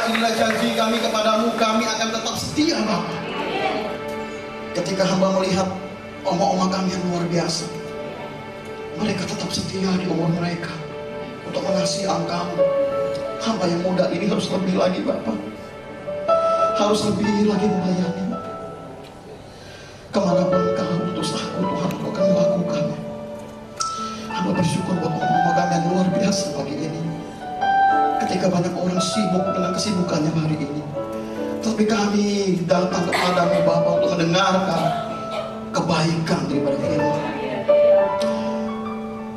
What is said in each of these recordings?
inilah janji kami kepadamu, kami akan tetap setia Bapa. Ketika hamba melihat oma-oma kami yang luar biasa, mereka tetap setia di umur mereka untuk mengasihi Engkau. Hamba yang muda ini harus lebih lagi Bapa, harus lebih lagi melayani. Kemanapun Engkau utus aku, Tuhan, aku akan melakukannya. Hamba bersyukur buat oma-oma kami yang luar biasa pagi ini. Ketika banyak orang sibuk dengan kesibukannya hari ini, tapi kami datang kepadamu Bapa untuk mendengarkan kebaikan daripada firman.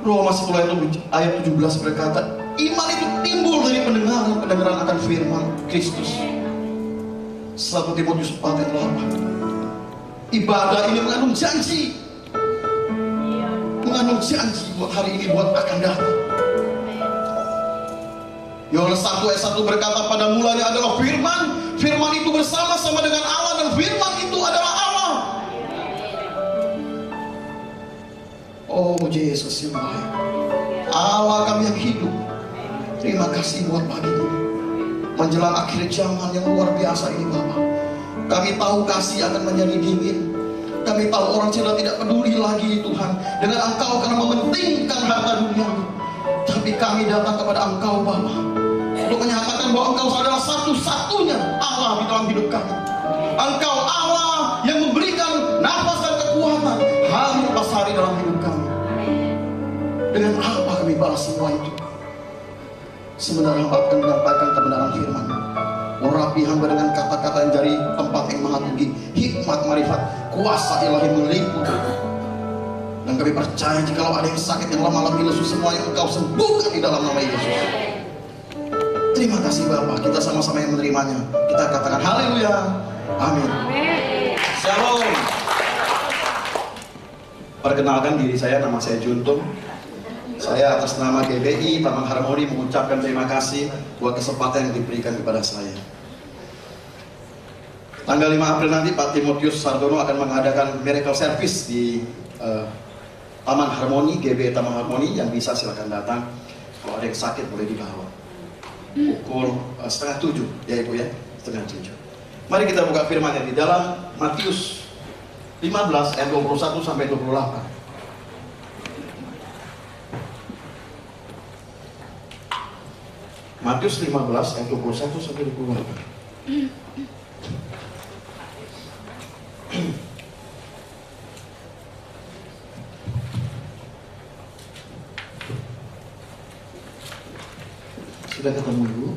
Roma 10 ayat 17 berkata, iman itu timbul dari pendengaran akan firman Kristus. 1 Timotius 4 ayat 8. Ibadah ini mengandung janji, mengandung janji buat hari ini, buat akan datang. Yohanes 1 ayat 1 berkata, pada mulanya adalah firman, firman itu bersama-sama dengan Allah, dan firman itu adalah Allah. Oh Yesus yang baik, Allah kami yang hidup, terima kasih buat pagi ini. Menjelang akhir zaman yang luar biasa ini Bapa, kami tahu kasih akan menjadi dingin. Kami tahu orang sudah tidak peduli lagi Tuhan dengan Engkau karena mementingkan harta dunia. Tapi kami datang kepada Engkau Bapa untuk menyatakan bahwa Engkau adalah satu-satunya Allah di dalam hidup kami. Engkau Allah yang memberikan nafas dan kekuatan hari lepas hari dalam hidup kami. Dengan apa kami balas semua itu? Sebenarnya hamba akan menyampaikan kebenaran firman. Urapi hamba dengan kata-kata yang dari tempat yang maha tinggi, hikmat, marifat, kuasa ilahi meliputi. Dan kami percaya jika ada yang sakit, yang lemah, letih, lesu, semua yang Engkau sembuhkan di dalam nama Yesus. Terima kasih Bapak, kita sama-sama yang menerimanya. Kita katakan haleluya, amin. Shalom. Perkenalkan diri saya, nama saya Juntung. Saya atas nama GBI Taman Harmoni mengucapkan terima kasih buat kesempatan yang diberikan kepada saya. Tanggal 5 April nanti Pak Timotius Sardono akan mengadakan miracle service di Taman Harmoni, GBI Taman Harmoni. Yang bisa silakan datang. Kalau ada yang sakit boleh dibawa. Pukul 6:30 ya Ibu ya, 6:30. Mari kita buka firman-Nya di dalam Matius 15 ayat 21 sampai 28. Matius 15 ayat 21 sampai 28. Sudah ketemu dulu?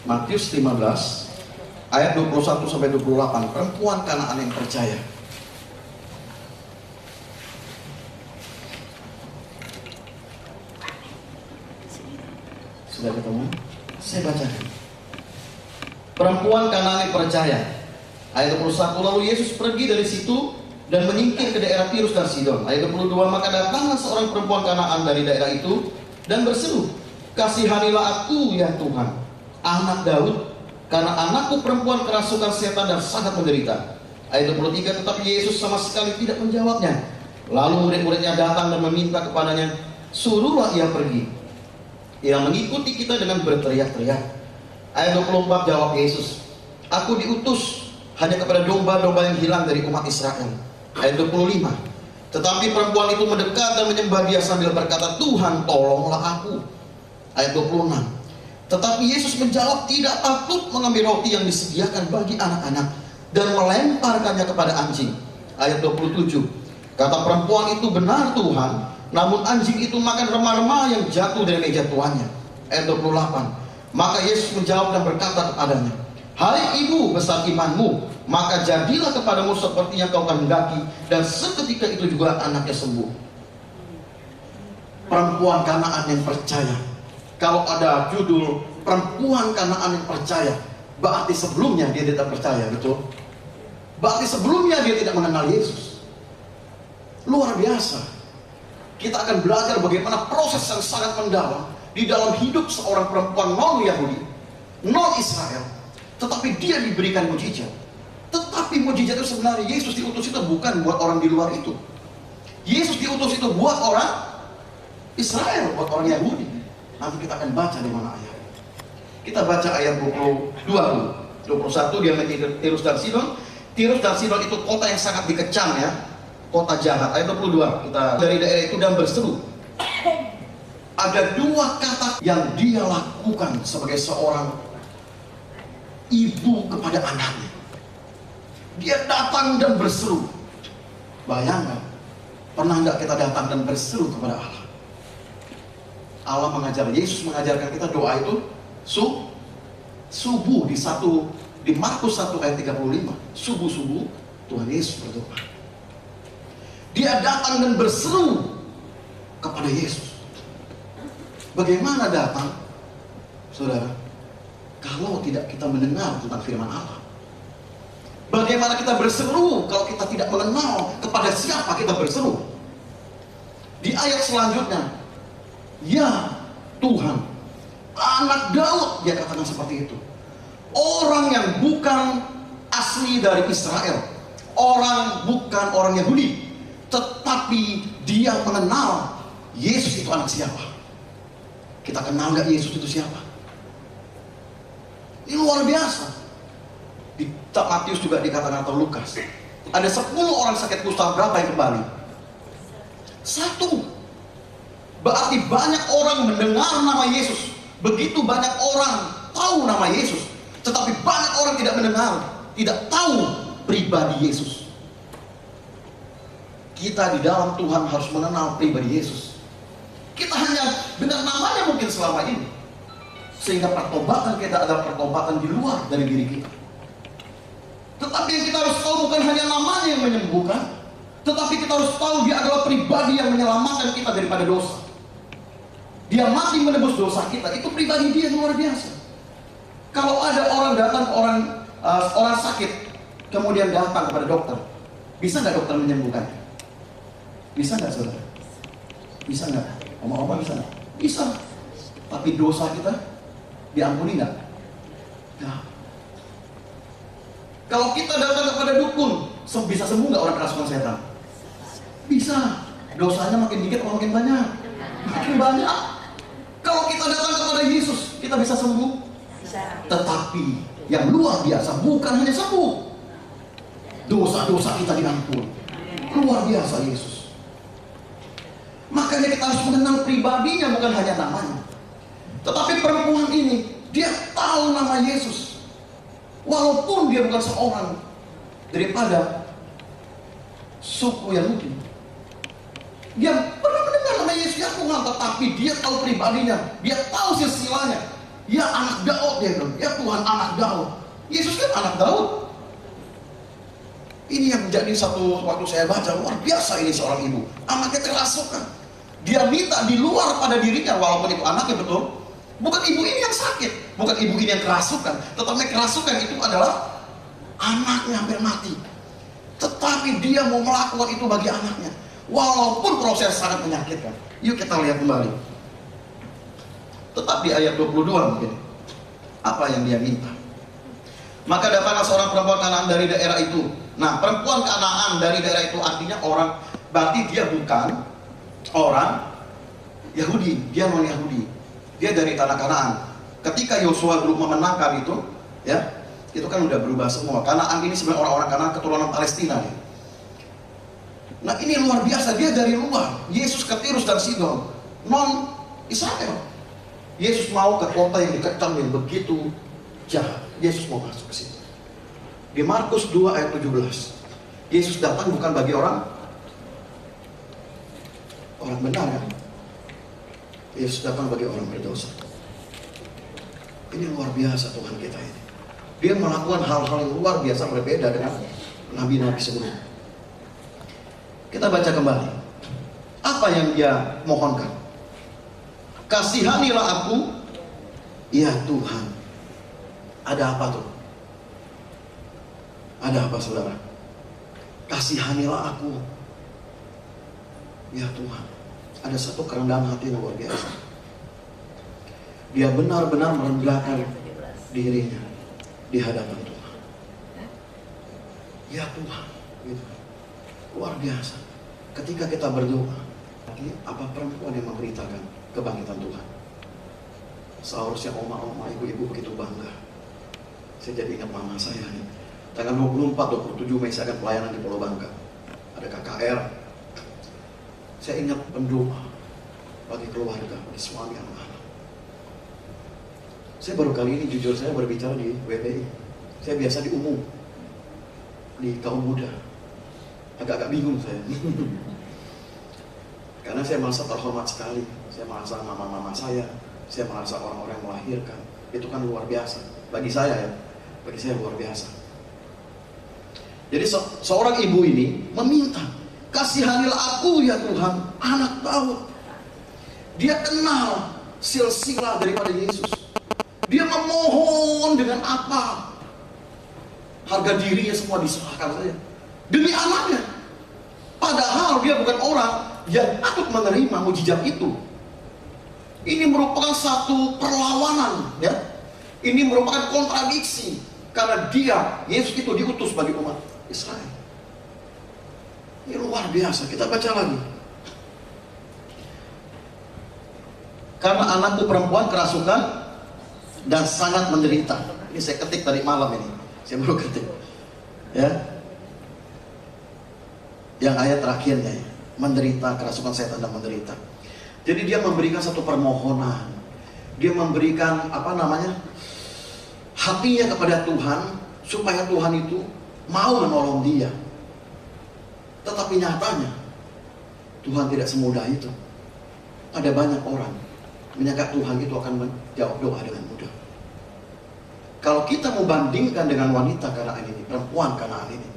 Matius 15 ayat 21 sampai 28. Perempuan Kanaan yang percaya. Sudah ketemu? Saya bacakan. Perempuan Kanaan yang percaya. Ayat 21, lalu Yesus pergi dari situ dan menyingkir ke daerah Tirus dan Sidon. Ayat 22, maka datanglah seorang perempuan Kanaan dari daerah itu dan berseru, kasihanilah aku ya Tuhan, anak Daud, karena anakku perempuan kerasukan setan dan sangat menderita. Ayat 23, tetapi Yesus sama sekali tidak menjawabnya. Lalu murid-muridnya datang dan meminta kepadanya, suruhlah ia pergi. Ia mengikuti kita dengan berteriak-teriak. Ayat 24, jawab Yesus, aku diutus hanya kepada domba-domba yang hilang dari umat Israel. Ayat 25, tetapi perempuan itu mendekat dan menyembah dia sambil berkata, Tuhan tolonglah aku. Ayat 26, tetapi Yesus menjawab, tidak takut mengambil roti yang disediakan bagi anak-anak dan melemparkannya kepada anjing. Ayat 27, kata perempuan itu, benar Tuhan, namun anjing itu makan remah-remah yang jatuh dari meja tuannya. Ayat 28, maka Yesus menjawab dan berkata kepadanya, hai ibu, besar imanmu, maka jadilah kepadamu seperti yang kau kehendaki. Dan seketika itu juga anaknya sembuh. Perempuan Kanaan yang percaya. Kalau ada judul perempuan Kanaan yang percaya, berarti sebelumnya dia tidak percaya, betul? Berarti sebelumnya dia tidak mengenal Yesus. Luar biasa. Kita akan belajar bagaimana proses yang sangat mendalam di dalam hidup seorang perempuan non-Yahudi, non-Israel, tetapi dia diberikan mujizat. Tetapi mujizat itu sebenarnya Yesus diutus itu bukan buat orang di luar itu. Yesus diutus itu buat orang Israel, buat orang Yahudi. Nanti kita akan baca di mana ayat. Kita baca ayat 22 dulu. 21 dia menyingkir Tirus dan Sidon. Tirus dan Sidon itu kota yang sangat dikecam ya. Kota jahat. Ayat 22. Kita dari daerah itu dan berseru. Ada dua kata yang dia lakukan sebagai seorang ibu kepada anaknya. Dia datang dan berseru. Bayangkan, pernah nggak kita datang dan berseru kepada Allah? Allah mengajar, Yesus mengajarkan kita doa itu subuh di Markus 1 ayat 35. Subuh-subuh Tuhan Yesus berdoa. Dia datang dan berseru kepada Yesus. Bagaimana datang, saudara, kalau tidak kita mendengar tentang firman Allah? Bagaimana kita berseru kalau kita tidak mengenal kepada siapa kita berseru? Di ayat selanjutnya, ya Tuhan, anak Daud, dia katakan seperti itu. Orang yang bukan asli dari Israel, bukan orang Yahudi, tetapi dia mengenal Yesus itu anak siapa. Kita kenal gak Yesus itu siapa? Ini luar biasa. Di Matius juga dikatakan, atau Lukas, ada 10 orang sakit kusta, berapa yang kembali? 1. Berarti banyak orang mendengar nama Yesus. Begitu banyak orang tahu nama Yesus, tetapi banyak orang tidak mendengar, tidak tahu pribadi Yesus. Kita di dalam Tuhan harus mengenal pribadi Yesus. Kita hanya dengar namanya mungkin selama ini, sehingga pertobatan kita adalah pertobatan di luar dari diri kita. Tetapi yang kita harus tahu bukan hanya namanya yang menyembuhkan, tetapi kita harus tahu dia adalah pribadi yang menyelamatkan kita daripada dosa. Dia mati menebus dosa kita. Itu pribadi dia luar biasa. Kalau ada orang datang, orang sakit, kemudian datang kepada dokter, bisa nggak dokter menyembuhkan? Bisa nggak, saudara? Bisa nggak? Oma-oma bisa nggak? Bisa. Tapi dosa kita diampuni nggak? Nggak. Kalau kita datang kepada dukun, bisa sembuh nggak orang kerasukan setan? Bisa. Dosanya makin dikit atau makin banyak? Makin banyak. Kalau kita datang kepada Yesus, kita bisa sembuh. Tetapi yang luar biasa bukan hanya sembuh, dosa-dosa kita diampuni. Luar biasa Yesus. Makanya kita harus mengenal pribadinya, bukan hanya namanya. Tetapi perempuan ini, dia tahu nama Yesus, walaupun dia bukan seorang daripada suku Yahudi. Dia pernah mendengar nama Yesus, ya Tuhan, tetapi dia tahu pribadinya, dia tahu silsilahnya. Ya anak Daud, dia bilang, ya Tuhan anak Daud. Yesus kan anak Daud. Ini yang menjadi satu waktu saya baca, luar biasa ini seorang ibu. Anaknya kerasukan. Dia minta di luar pada dirinya, walaupun itu anaknya betul. Bukan ibu ini yang sakit, bukan ibu ini yang kerasukan, tetapi kerasukan itu adalah anaknya hampir mati. Tetapi dia mau melakukan itu bagi anaknya, walaupun proses sangat menyakitkan. Yuk kita lihat kembali. Tetapi ayat 22 mungkin, apa yang dia minta? Maka datanglah seorang perempuan Kanaan dari daerah itu. Nah, perempuan Kanaan dari daerah itu artinya orang, berarti dia bukan orang Yahudi, dia non Yahudi. Dia dari tanah Kanaan. Ketika Yosua belum memenangkan itu, ya, itu kan udah berubah semua. Kanaan ini sebenarnya orang-orang Kanaan keturunan Palestina. Ya. Nah, ini luar biasa, dia dari luar. Yesus ke Tirus dan Sidon, non Israel. Yesus mau ke kota yang dikecam yang begitu jahat. Yesus mau masuk ke situ. Di Markus 2 ayat 17, Yesus datang bukan bagi orang benar kan? Yesus datang bagi orang berdosa. Ini luar biasa Tuhan kita ini. Dia melakukan hal-hal yang luar biasa berbeda dengan nabi-nabi sebelumnya. Kita baca kembali. Apa yang dia mohonkan? Kasihanilah aku, ya Tuhan. Ada apa tuh? Ada apa saudara? Kasihanilah aku, ya Tuhan. Ada satu kerendahan hati yang luar biasa. Dia benar-benar merendahkan dirinya di hadapan Tuhan. Ya Tuhan, gitu. Luar biasa. Ketika kita berdoa, apa perempuan yang memberitakan kebangkitan Tuhan? Seharusnya oma-oma, ibu-ibu begitu bangga. Saya jadi ingat mama saya nih. Tanggal 24-27 Mei saya akan pelayanan di Pulau Bangka. Ada KKR. Saya ingat pendoa bagi keluarga, bagi suami, anak-anak. Saya baru kali ini jujur saya berbicara di WPI. Saya biasa di umum, di kaum muda. Agak-agak bingung saya. Karena saya merasa terhormat sekali. Saya merasa mama-mama saya merasa orang-orang yang melahirkan. Itu kan luar biasa. Bagi saya ya, bagi saya luar biasa. Jadi seorang ibu ini meminta, kasihanilah aku ya Tuhan, anak Daud. Dia kenal silsilah daripada Yesus. Dia memohon dengan apa? Harga dirinya semua diserahkan saja demi anaknya. Padahal dia bukan orang yang patut menerima mujizat itu. Ini merupakan satu perlawanan, ya. Ini merupakan kontradiksi karena Yesus itu diutus bagi umat Israel. Ini luar biasa. Kita baca lagi. Karena anakku perempuan kerasukan dan sangat menderita. Ini saya ketik tadi malam ini. Saya baru ketik. Ya. Yang ayat terakhirnya ya. Menderita, kerasukan setan dan menderita. Jadi dia memberikan satu permohonan. Dia memberikan hatinya kepada Tuhan supaya Tuhan itu mau menolong dia. Tetapi nyatanya Tuhan tidak semudah itu. Ada banyak orang menyangka Tuhan itu akan menjawab doa dengan mudah. Kalau kita membandingkan dengan wanita Kanaan ini, perempuan Kanaan ini,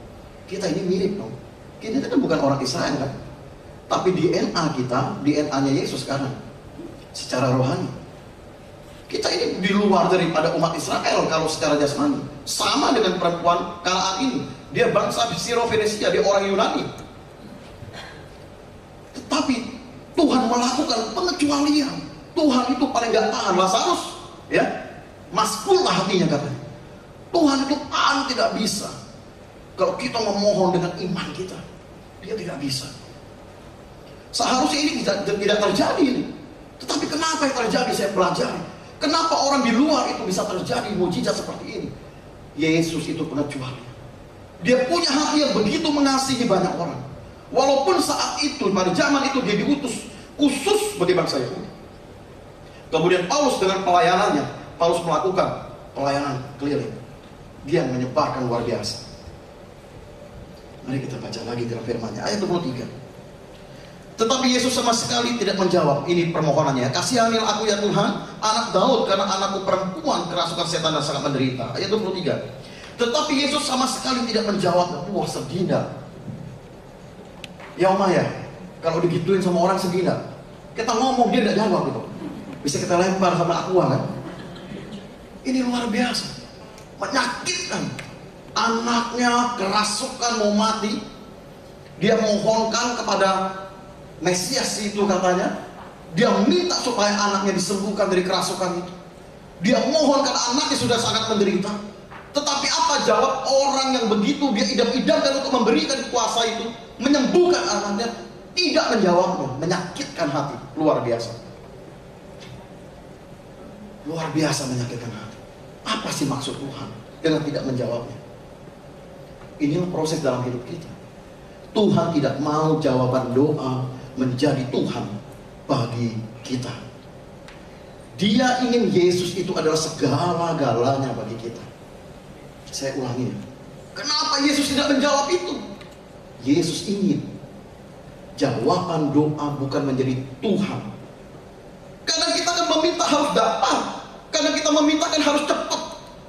kita ini mirip dong. Kita kan bukan orang Israel kan, tapi DNA kita, DNA-nya Yesus sekarang secara rohani. Kita ini di luar daripada umat Israel kalau secara jasmani. Sama dengan perempuan Kanaan ini, dia bangsa Siro-Fenisia, dia orang Yunani. Tetapi Tuhan melakukan pengecualian. Tuhan itu paling gak tahan. Lazarus, ya, maskullah hatinya katanya. Tuhan itu paling tidak bisa. Kalau kita memohon dengan iman kita, dia tidak bisa. Seharusnya ini tidak terjadi ini. Tetapi kenapa yang terjadi? Saya pelajari. Kenapa orang di luar itu bisa terjadi mujizat seperti ini? Yesus itu pengecuali. Dia punya hati yang begitu mengasihi banyak orang. Walaupun saat itu, pada zaman itu dia diutus khusus bagi bangsa Yahudi. Kemudian Paulus dengan pelayanannya, Paulus melakukan pelayanan keliling. Dia menyebarkan luar biasa. Mari kita baca lagi dalam firman-Nya ayat 23. Tetapi Yesus sama sekali tidak menjawab. Ini permohonannya. Kasihanilah aku ya Tuhan, anak Daud, karena anakku perempuan kerasukan setan dan sangat menderita. Ayat 23. Tetapi Yesus sama sekali tidak menjawab. Wah, sedina. Ya Oma ya, kalau digituin sama orang sedina. Kita ngomong dia tidak jawab gitu. Bisa kita lempar sama aqua kan. Ini luar biasa. Menyakitkan. Anaknya kerasukan mau mati. Dia mohonkan kepada Mesias itu katanya. Dia minta supaya anaknya disembuhkan dari kerasukan itu. Dia mohon karena anaknya sudah sangat menderita. Tetapi apa jawab orang yang begitu dia idam-idamkan untuk memberikan kuasa itu, menyembuhkan anaknya? Tidak menjawabnya. Menyakitkan hati. Luar biasa. Luar biasa menyakitkan hati. Apa sih maksud Tuhan dengan tidak menjawabnya? Inilah proses dalam hidup kita. Tuhan tidak mau jawaban doa menjadi Tuhan bagi kita. Dia ingin Yesus itu adalah segala-galanya bagi kita. Saya ulangi. Kenapa Yesus tidak menjawab itu? Yesus ingin jawaban doa bukan menjadi Tuhan. Karena kita kan meminta harus dapat. Karena kita meminta kan harus cepat.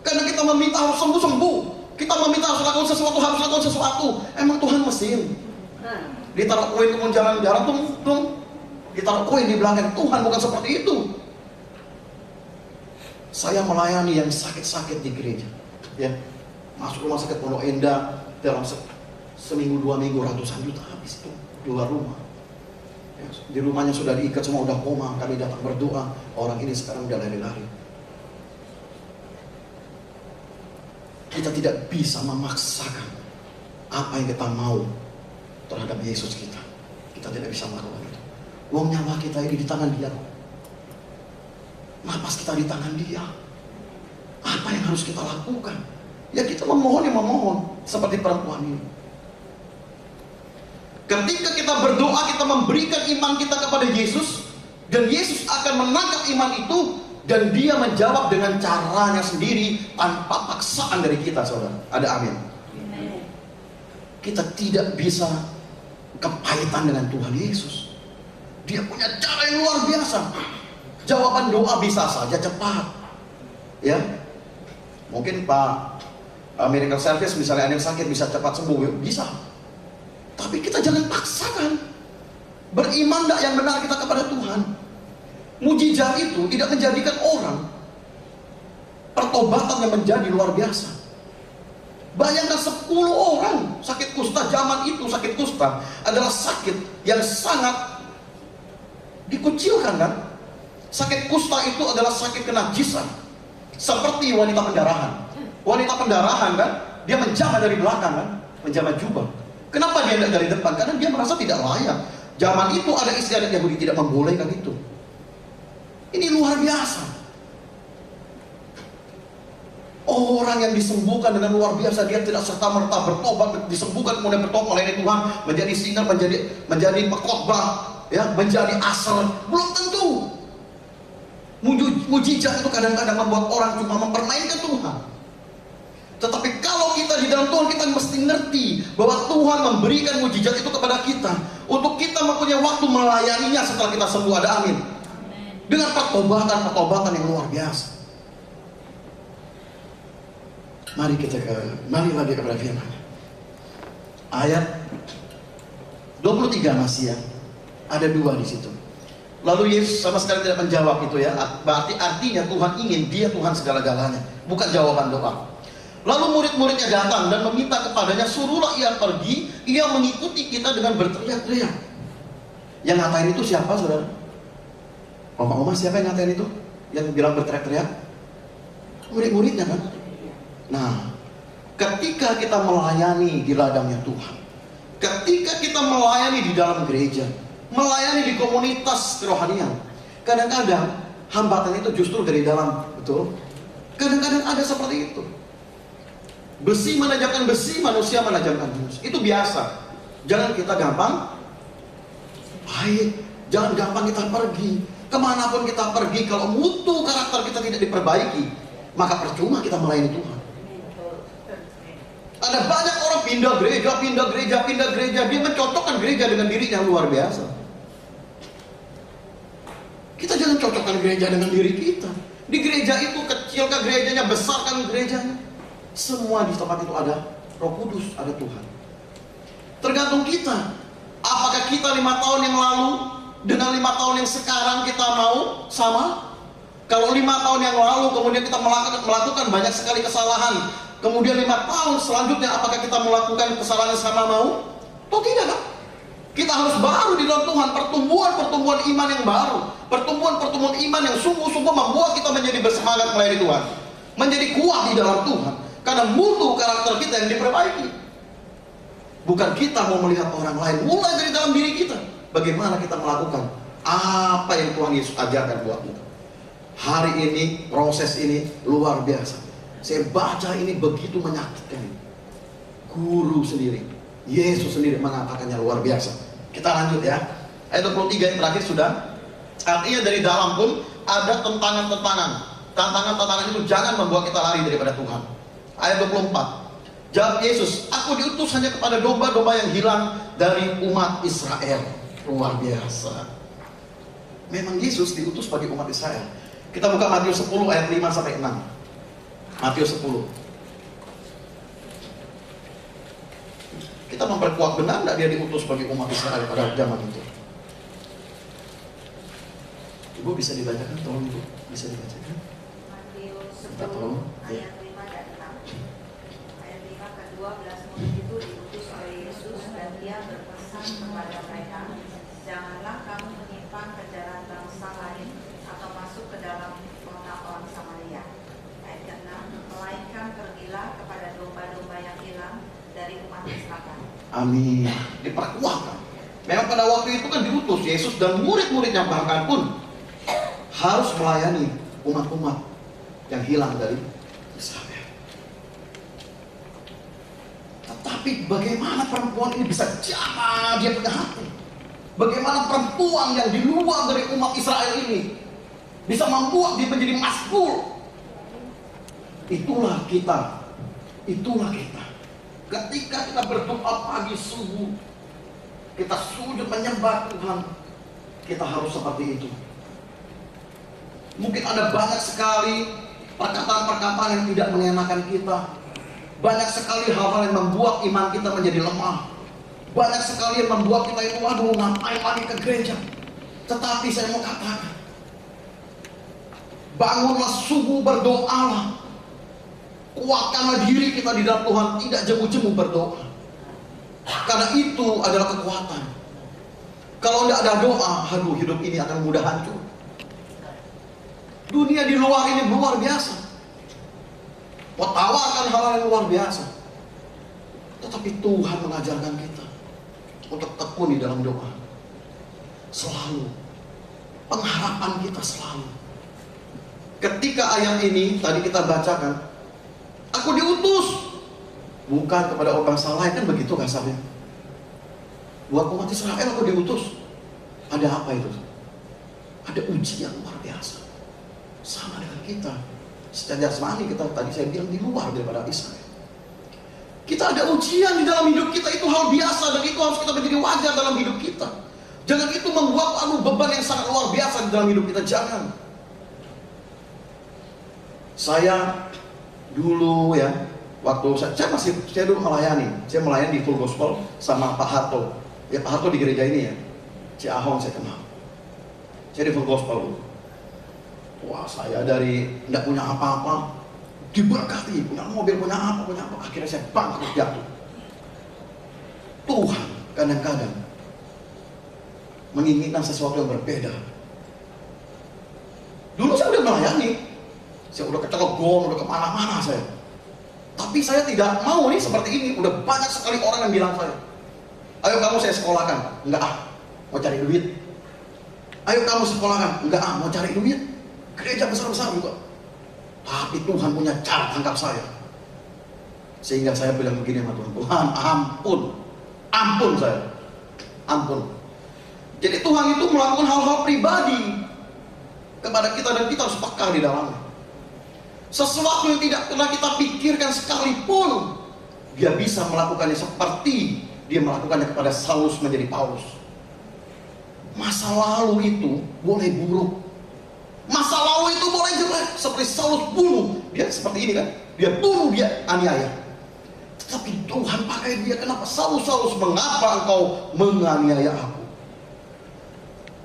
Karena kita meminta harus sembuh-sembuh. Kita meminta harus lakukan sesuatu. Emang Tuhan mesin? Ditaruh koin kemudian jalan-jalan tung. Ditaruh koin di belakang. Tuhan bukan seperti itu. Saya melayani yang sakit-sakit di gereja. Ya, masuk rumah sakit Pondok Indah dalam seminggu 2 minggu ratusan juta habis itu keluar rumah. Ya, di rumahnya sudah diikat semua udah koma. Kami datang berdoa. Orang ini sekarang udah lari-lari. Kita tidak bisa memaksakan apa yang kita mau terhadap Yesus kita. Kita tidak bisa melakukan itu. Uang nyawa kita ini di tangan Dia. Napas kita di tangan Dia. Apa yang harus kita lakukan? Ya kita memohon, yang memohon seperti perempuan ini. Ketika kita berdoa, kita memberikan iman kita kepada Yesus, dan Yesus akan menangkap iman itu, dan Dia menjawab dengan caranya sendiri tanpa paksaan dari kita, saudara. Ada amin? Kita tidak bisa kepahitan dengan Tuhan Yesus. Dia punya cara yang luar biasa. Jawaban doa bisa saja cepat. Ya, mungkin Pak Miracle Service misalnya ada yang sakit bisa cepat sembuh, bisa. Tapi kita jangan paksakan. Beriman tak yang benar kita kepada Tuhan. Mujizat itu tidak menjadikan orang. Pertobatan yang menjadi luar biasa. Bayangkan 10 orang sakit kusta zaman itu. Sakit kusta adalah sakit yang sangat dikucilkan, kan? Sakit kusta itu adalah sakit kenajisan. Seperti wanita pendarahan. Wanita pendarahan, kan? Dia menjamah dari belakang, kan? Menjamah jubah. Kenapa dia tidak dari depan? Karena dia merasa tidak layak. Zaman itu ada istiadat Yahudi tidak membolehkan itu. Ini luar biasa. Orang yang disembuhkan dengan luar biasa, dia tidak serta-merta bertobat, disembuhkan kemudian bertobat oleh Tuhan, menjadi singer, menjadi pekotbah, ya, menjadi asal. Belum tentu. Mujizat itu kadang-kadang membuat orang cuma mempermainkan Tuhan. Tetapi kalau kita di dalam Tuhan, kita mesti ngerti bahwa Tuhan memberikan mujizat itu kepada kita untuk kita mempunyai waktu melayaninya setelah kita sembuh. Ada amin? Dengan pertobatan yang luar biasa. Mari lagi kepada firman. Ayat 23 masih ya. Ada 2 di situ. Lalu Yesus sama sekali tidak menjawab itu ya. Berarti artinya Tuhan ingin dia Tuhan segala-galanya, bukan jawaban doa. Lalu murid-muridnya datang dan meminta kepadanya, suruhlah ia pergi, ia mengikuti kita dengan berteriak-teriak. Yang ngatain itu siapa, saudara? Oma-oma siapa yang ngatain itu? Yang bilang berteriak-teriak? Murid-muridnya, kan? Nah, ketika kita melayani di ladangnya Tuhan, ketika kita melayani di dalam gereja, melayani di komunitas kerohanian, kadang-kadang hambatan itu justru dari dalam, betul? Kadang-kadang ada seperti itu. Besi menajamkan besi, manusia menajamkan manusia. Itu biasa. Jangan kita gampang baik, jangan gampang kita pergi. Kemanapun kita pergi, kalau mutu karakter kita tidak diperbaiki, maka percuma kita melayani Tuhan. Ada banyak orang pindah gereja. Dia mencocokkan gereja dengan dirinya, luar biasa. Kita jangan cocokkan gereja dengan diri kita. Di gereja itu kecilkan gerejanya, besarkan gerejanya. Semua di tempat itu ada Roh Kudus, ada Tuhan. Tergantung kita. Apakah kita 5 tahun yang lalu dengan 5 tahun yang sekarang kita mau sama? Kalau 5 tahun yang lalu kemudian kita melakukan banyak sekali kesalahan, kemudian 5 tahun selanjutnya apakah kita melakukan kesalahan yang sama mau? Atau tidak, kan? Kita harus baru di dalam Tuhan, pertumbuhan iman yang baru, pertumbuhan iman yang sungguh-sungguh membuat kita menjadi bersemangat melayani Tuhan, menjadi kuat di dalam Tuhan. Karena mutu karakter kita yang diperbaiki. Bukan kita mau melihat orang lain, mulai dari dalam diri kita. Bagaimana kita melakukan apa yang Tuhan Yesus ajarkan buat kita. Hari ini, proses ini luar biasa. Saya baca ini begitu menyakitkan. Guru sendiri, Yesus sendiri mengatakannya luar biasa. Kita lanjut ya. Ayat 23 yang terakhir sudah. Artinya dari dalam pun ada tantangan-tantangan. Tantangan-tantangan itu jangan membuat kita lari daripada Tuhan. Ayat 24. Jawab Yesus, aku diutus hanya kepada domba-domba yang hilang dari umat Israel. Luar biasa. Memang Yesus diutus bagi umat Israel. Kita buka Matius 10 ayat 5 sampai 6. Matius 10. Kita memperkuat benar tidak dia diutus bagi umat Israel pada zaman itu. Ibu bisa dibacakan, tolong Ibu, bisa dibacakan. Matius 10 tolong. ayat 5 dan 6. Ayat 5 ke-12, murid itu diutus oleh Yesus dan dia berpesan kepada mereka, janganlah kamu menyimpang ke jalan bangsa lain atau masuk ke dalam kota orang Samaria. Ayat ke-6, melainkan pergilah kepada domba-domba yang hilang dari umat Israel. Amin. Diperkuatkan. Memang pada waktu itu kan diutus Yesus dan murid-muridnya bahkan pun harus melayani umat-umat yang hilang dari Israel. Tetapi bagaimana perempuan ini bisa jaga dia punya hati? Bagaimana perempuan yang di luar dari umat Israel ini bisa membuat dia menjadi masbul? Itulah kita. Itulah kita. Ketika kita berdoa pagi subuh, kita sujud menyembah Tuhan, kita harus seperti itu. Mungkin ada banyak sekali perkataan-perkataan yang tidak mengenakan kita. Banyak sekali hal-hal yang membuat iman kita menjadi lemah. Banyak sekali yang membuat kita itu, aduh ngapain lagi ke gereja. Tetapi saya mau katakan, bangunlah subuh, berdoalah. Kuatkanlah diri kita di dalam Tuhan, tidak jemu-jemu berdoa. Karena itu adalah kekuatan. Kalau tidak ada doa, aduh hidup ini akan mudah hancur. Dunia di luar ini luar biasa, tawarkan hal-hal yang luar biasa. Tetapi Tuhan mengajarkan kita untuk tekun di dalam doa. Selalu. Pengharapan kita selalu. Ketika ayat ini tadi kita bacakan, aku diutus bukan kepada orang bangsa lain, kan begitu kasarnya. Buat umat Israel aku diutus. Ada apa itu? Ada ujian luar biasa. Sama dengan kita. Secara jasmani kita tadi saya bilang di luar daripada Israel. Kita ada ujian di dalam hidup kita, itu hal biasa dan itu harus kita menjadi wajar dalam hidup kita. Jangan itu membuat beban yang sangat luar biasa di dalam hidup kita, jangan. Saya dulu ya, waktu saya dulu melayani. Saya melayani di Full Gospel sama Pak Harto. Ya Pak Harto di gereja ini ya. Ciahong saya kenal. Saya di Full Gospel dulu. Wah, saya dari tidak punya apa-apa diberkati, punya mobil, punya apa, akhirnya saya bangkrut jatuh. Tuhan kadang-kadang menginginkan sesuatu yang berbeda. Dulu saya udah melayani, saya udah ke Cilegon, udah kemana-mana saya. Tapi saya tidak mau nih seperti ini. Udah banyak sekali orang yang bilang saya, ayo kamu saya sekolahkan. Enggak mau cari duit. Ayo kamu sekolahkan. Enggak mau cari duit. Gereja besar-besar juga. Tapi Tuhan punya cara tangkap saya. Sehingga saya bilang begini sama Tuhan, Tuhan ampun saya. Ampun. Jadi Tuhan itu melakukan hal-hal pribadi kepada kita dan kita harus peka di dalamnya. Sesuatu yang tidak pernah kita pikirkan sekalipun, dia bisa melakukannya seperti dia melakukannya kepada Saulus menjadi Paulus. Masa lalu itu boleh buruk, masa lalu itu boleh jelek, seperti Saulus bunuh, dia seperti ini kan, dia bunuh, dia aniaya. Tetapi Tuhan pakai dia, kenapa? Saulus, mengapa engkau menganiaya aku?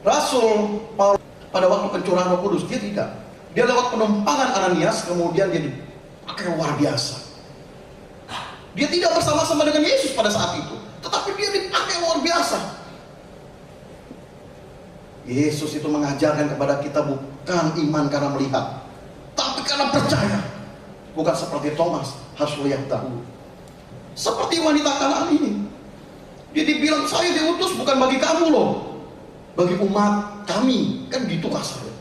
Rasul Paulus pada waktu pencurahan Roh Kudus, dia tidak. Dia lewat penumpangan Ananias, kemudian dia dipakai luar biasa. Dia tidak bersama-sama dengan Yesus pada saat itu, tetapi dia dipakai luar biasa. Yesus itu mengajarkan kepada kita bukan iman karena melihat, tapi karena percaya. Bukan seperti Thomas, harus lihat dahulu. Seperti wanita Kanaan ini, dia dibilang saya diutus bukan bagi kamu loh, bagi umat kami, kan gitu kasarnya.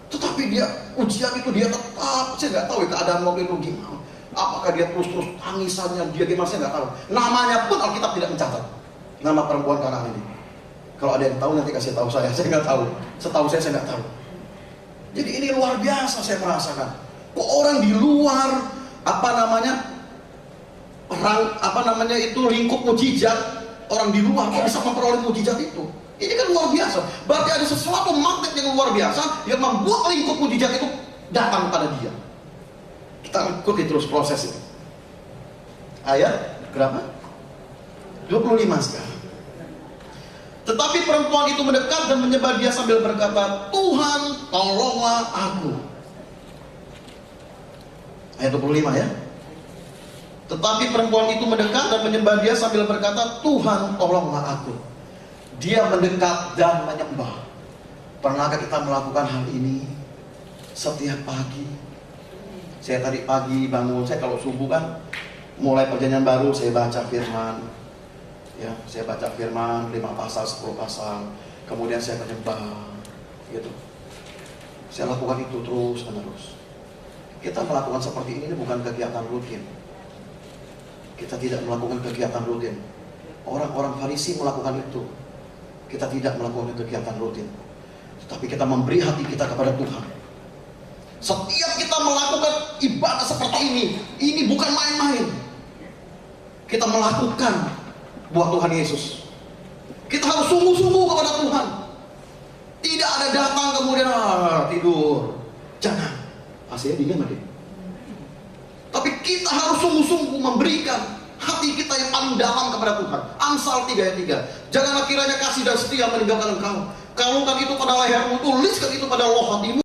Tetapi dia ujian itu dia tetap, saya nggak tahu ya keadaan waktu itu gimana. Apakah dia terus tangisannya dia gimana, saya nggak tahu. Namanya pun Alkitab tidak mencatat nama perempuan Kanaan ini. Kalau ada yang tahu nanti kasih tahu saya nggak tahu. Setahu saya nggak tahu. Jadi ini luar biasa saya merasakan. Kok orang di luar itu lingkup mujizat, orang di luar kok bisa memperoleh mujizat itu? Ini kan luar biasa. Berarti ada sesuatu magnet yang luar biasa yang membuat lingkup mujizat itu datang pada dia. Kita ikuti terus proses ini. Ayat berapa? 25 sekarang. Tetapi perempuan itu mendekat dan menyembah dia sambil berkata, Tuhan tolonglah aku. Ayat 25 ya. Tetapi perempuan itu mendekat dan menyembah dia sambil berkata, Tuhan tolonglah aku. Dia mendekat dan menyembah. Pernahkah kita melakukan hal ini setiap pagi? Saya tadi pagi bangun, saya kalau subuh kan mulai perjanjian baru, saya baca firman. Ya, saya baca firman 5 pasal, 10 pasal. Kemudian saya menyembah gitu. Saya lakukan itu terus menerus. Kita melakukan seperti ini bukan kegiatan rutin. Kita tidak melakukan kegiatan rutin. Orang-orang Farisi melakukan itu. Kita tidak melakukan kegiatan rutin. Tetapi kita memberi hati kita kepada Tuhan. Setiap kita melakukan ibadah seperti ini bukan main-main. Kita melakukan buat Tuhan Yesus. Kita harus sungguh-sungguh kepada Tuhan. Tidak ada datang kemudian tidur. Jangan. AC-nya dingin lagi. Tapi kita harus sungguh-sungguh memberikan hati kita yang paling dalam kepada Tuhan. Amsal 3 ayat 3. Janganlah kiranya kasih dan setia meninggalkan engkau. Kalungkan itu pada lehermu, tuliskan itu pada loh hatimu.